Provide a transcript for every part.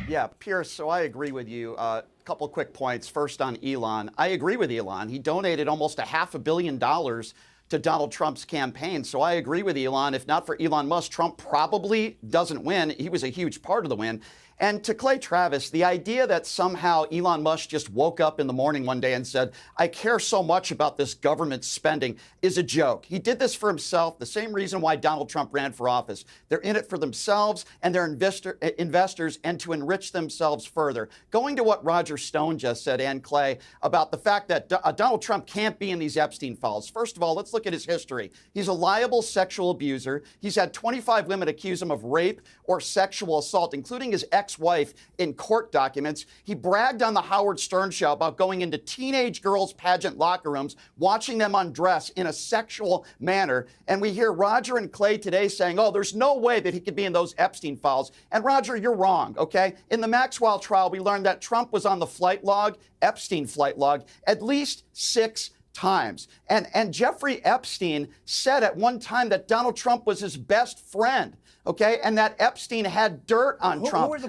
Yeah, Piers, so I agree with you. A couple quick points. First on Elon. I agree with Elon. He donated almost $500 million to Donald Trump's campaign. So I agree with Elon. If not for Elon Musk, Trump probably doesn't win. He was a huge part of the win. And to Clay Travis, the idea that somehow Elon Musk just woke up in the morning one day and said, I care so much about this government spending is a joke. He did this for himself, the same reason why Donald Trump ran for office. They're in it for themselves and their investors and to enrich themselves further. Going to what Roger Stone just said, and Clay, about the fact that Donald Trump can't be in these Epstein files. First of all, let's look at his history. He's a liable sexual abuser. He's had 25 women accuse him of rape or sexual assault, including his ex-wife in court documents. He bragged on the Howard Stern show about going into teenage girls' pageant locker rooms, watching them undress in a sexual manner. And we hear Roger and Clay today saying, oh, there's no way that he could be in those Epstein files. And Roger, you're wrong, okay? In the Maxwell trial, we learned that Trump was on the flight log, Epstein flight log, at least 6 times. And Jeffrey Epstein said at one time that Donald Trump was his best friend. Okay, and that Epstein had dirt on Trump. Who are the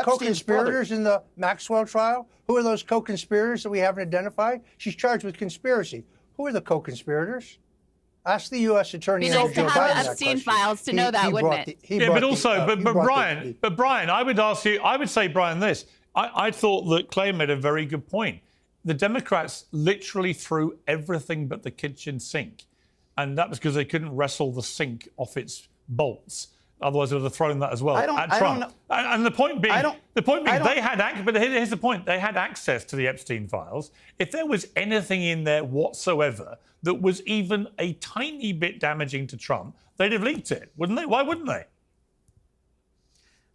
co-conspirators in the Maxwell trial? Who are those co-conspirators that we haven't identified? She's charged with conspiracy. Who are the co-conspirators? Ask the U.S. Attorney. It'd be nice to have Epstein files to know that, wouldn't it? But Brian, I would say, Brian, this. I thought that Clay made a very good point. The Democrats literally threw everything but the kitchen sink, and that was because they couldn't wrestle the sink off its bolts. Otherwise, they would have thrown that as well at Trump. And the point being, they had. But here's the point: they had access to the Epstein files. If there was anything in there whatsoever that was even a tiny bit damaging to Trump, they'd have leaked it, wouldn't they? Why wouldn't they?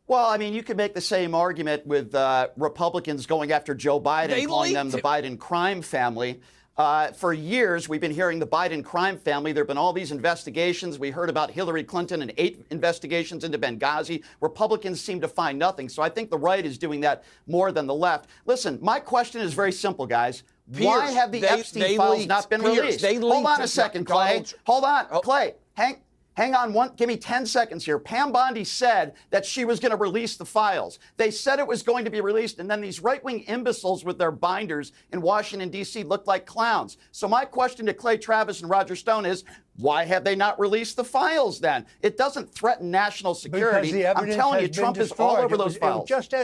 Well, I mean, you could make the same argument with Republicans going after Joe Biden, calling them the Biden crime family. For years, we've been hearing the Biden crime family. There have been all these investigations. We heard about Hillary Clinton and 8 investigations into Benghazi. Republicans seem to find nothing. So I think the right is doing that more than the left. Listen, my question is very simple, guys. Piers, why have the Epstein files not been released? Hold on a second, Clay. Hold on, Clay. Hang on, give me 10 seconds here. Pam Bondi said that she was going to release the files. They said it was going to be released, and then these right-wing imbeciles with their binders in Washington, D.C. looked like clowns. So my question to Clay Travis and Roger Stone is, why have they not released the files then? It doesn't threaten national security. I'm telling you, Trump is all over those files. Just